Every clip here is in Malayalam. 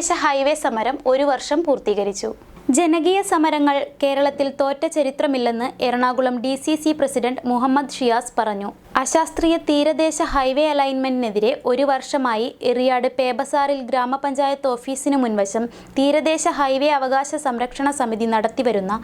തീരദേശ ഹൈവേ സമരം 1 വർഷം പൂർത്തീകരിച്ചു. ജനകീയ സമരങ്ങൾ കേരളത്തിൽ തോറ്റ ചരിത്രമില്ലെന്ന് എറണാകുളം DCC പ്രസിഡന്റ് മുഹമ്മദ് ഷിയാസ് പറഞ്ഞു. അശാസ്ത്രീയ തീരദേശ ഹൈവേ അലൈൻമെന്റിനെതിരെ 1 വർഷമായി എറിയാട് പേബസാറിൽ ഗ്രാമപഞ്ചായത്ത് ഓഫീസിനു മുൻവശം തീരദേശ ഹൈവേ അവകാശ സംരക്ഷണ സമിതി നടത്തിവരുന്ന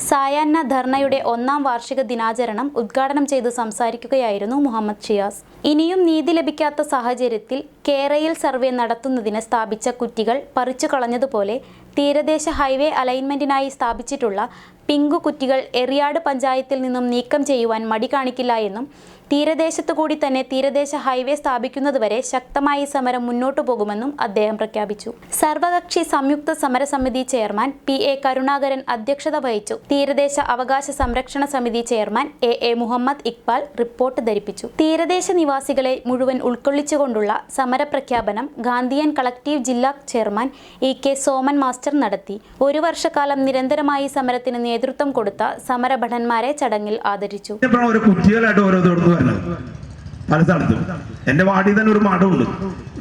സായാഹ്ന ധർണയുടെ 1ാം വാർഷിക ദിനാചരണം ഉദ്ഘാടനം ചെയ്തു സംസാരിക്കുകയായിരുന്നു മുഹമ്മദ് ഷിയാസ്. ഇനിയും നീതി ലഭിക്കാത്ത സാഹചര്യത്തിൽ കേരയിൽ സർവേ നടത്തുന്നതിന് സ്ഥാപിച്ച കുറ്റികൾ പറിച്ചു കളഞ്ഞതുപോലെ തീരദേശ ഹൈവേ അലൈൻമെന്റിനായി സ്ഥാപിച്ചിട്ടുള്ള പിങ്കു കുറ്റികൾ എറിയാട് പഞ്ചായത്തിൽ നിന്നും നീക്കം ചെയ്യുവാൻ മടി കാണിക്കില്ല എന്നും തീരദേശത്തു കൂടി തന്നെ തീരദേശ ഹൈവേ സ്ഥാപിക്കുന്നതുവരെ ശക്തമായി സമരം മുന്നോട്ടു പോകുമെന്നും അദ്ദേഹം പ്രഖ്യാപിച്ചു. സർവകക്ഷി സംയുക്ത സമരസമിതി ചെയർമാൻ PA കരുണാകരൻ അധ്യക്ഷത വഹിച്ചു. തീരദേശ അവകാശ സംരക്ഷണ സമിതി chairman AA Muhammad Iqbal report ധരിപ്പിച്ചു. തീരദേശ നിവാസികളെ മുഴുവൻ ഉൾക്കൊള്ളിച്ചുകൊണ്ടുള്ള സമരപ്രഖ്യാപനം ഗാന്ധിയൻ കളക്റ്റീവ് ജില്ലാ ചെയർമാൻ EK സോമൻ മാസ്റ്റർ നടത്തി. 1 വർഷക്കാലം നിരന്തരമായി സമരത്തിന് നേതൃത്വം കൊടുത്ത സമരഭടന്മാരെ ചടങ്ങിൽ ആദരിച്ചു. പല സ്ഥലത്തും എന്റെ വാർഡിൽ തന്നെ ഒരു മഠമുണ്ട്.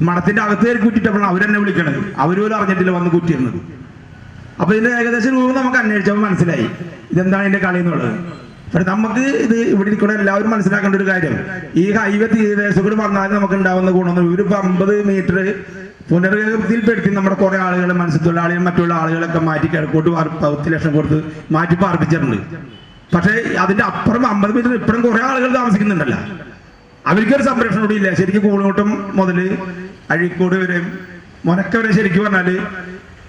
മഠത്തിന്റെ അകത്ത് കയറി കുറ്റിട്ടപ്പോഴാണ് അവരെന്നെ വിളിക്കണത്. അവരുപോലും അറിഞ്ഞിട്ടില്ല വന്ന് കുറ്റിയിരുന്നത്. അപ്പൊ ഇതിന്റെ ഏകദേശം രൂപം നമുക്ക് അന്വേഷിച്ചപ്പോൾ മനസ്സിലായി ഇതെന്താണ് ഇതിന്റെ കളി എന്നുള്ളത്. പക്ഷെ നമുക്ക് ഇത് ഇവിടെ ഇരിക്കുന്ന എല്ലാവരും മനസ്സിലാക്കേണ്ട ഒരു കാര്യം, ഈ ഹൈവേ തീരദേശം കൂടി വന്നാൽ നമുക്ക് ഉണ്ടാവുന്ന ഗുണമൊന്നും ഒരു 50 മീറ്റർ പുനർവികസനത്തിൽപ്പെടുത്തി നമ്മുടെ കുറെ ആളുകൾ മത്സ്യത്തൊഴിലാളികൾ മറ്റുള്ള ആളുകളൊക്കെ മാറ്റി കിഴക്കോട്ട് 10 ലക്ഷം കൊടുത്ത് മാറ്റി പാർപ്പിച്ചിട്ടുണ്ട്. പക്ഷേ അതിന്റെ അപ്പുറം 50 മീറ്റർ ഇപ്പഴും കുറെ ആളുകൾ താമസിക്കുന്നുണ്ടല്ലോ. അവർക്കൊരു സംരക്ഷണം കൂടി ഇല്ല. ശരിക്കും കൂളുകൂട്ടം മുതൽ അഴീക്കോട് വരെ മുനക്ക വരെ ശരിക്കും പറഞ്ഞാല്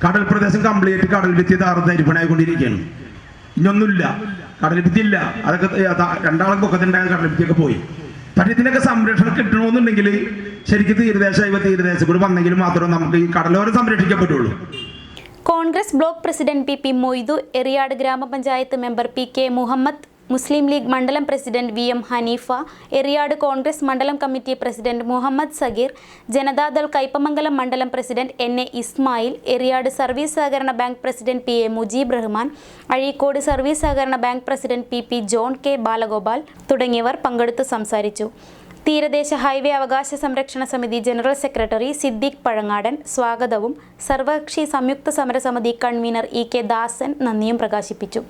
കടൽ പ്രദേശം കംപ്ലീറ്റ് കടൽ ഭിത്തി തരിപ്പണായിക്കൊണ്ടിരിക്കുകയാണ്. ഇനിയൊന്നുമില്ല, കടൽ ഭിത്തി ഇല്ല. അതൊക്കെ 2 പൊക്കത്തിണ്ടായ കടൽ ഭിത്തിയൊക്കെ പോയി. പക്ഷെ ഇതിനൊക്കെ സംരക്ഷണം കിട്ടണമെന്നുണ്ടെങ്കിൽ ശരിക്കും തീരദേശം കൂടി വന്നെങ്കിലും മാത്രമേ നമുക്ക് ഈ കടലോരം സംരക്ഷിക്കാൻ പറ്റുള്ളൂ. Congress block president PP Moidu, Eriyad ഗ്രാമപഞ്ചായത്ത് മെമ്പർ PK മുഹമ്മദ്, മുസ്ലിം ലീഗ് മണ്ഡലം പ്രസിഡന്റ് VM ഹനീഫ, എറിയാട് കോൺഗ്രസ് മണ്ഡലം കമ്മിറ്റി പ്രസിഡന്റ് മുഹമ്മദ് സഗീർ, ജനതാദൾ കയ്പമംഗലം മണ്ഡലം president NA Ismail, Eriyad service സഹകരണ bank president PA Mujeeb Rahman, Azhikode service സഹകരണ bank president PP John K Balagopal തുടങ്ങിയവർ പങ്കെടുത്ത് സംസാരിച്ചു. തീരദേശ ഹൈവേ അവകാശ സംരക്ഷണ സമിതി ജനറൽ സെക്രട്ടറി സിദ്ദീഖ് പഴങ്ങാടൻ സ്വാഗതവും സർവകക്ഷി സംയുക്ത സമരസമിതി കൺവീനർ EK ദാസൻ നന്ദിയും പ്രകാശിപ്പിച്ചു.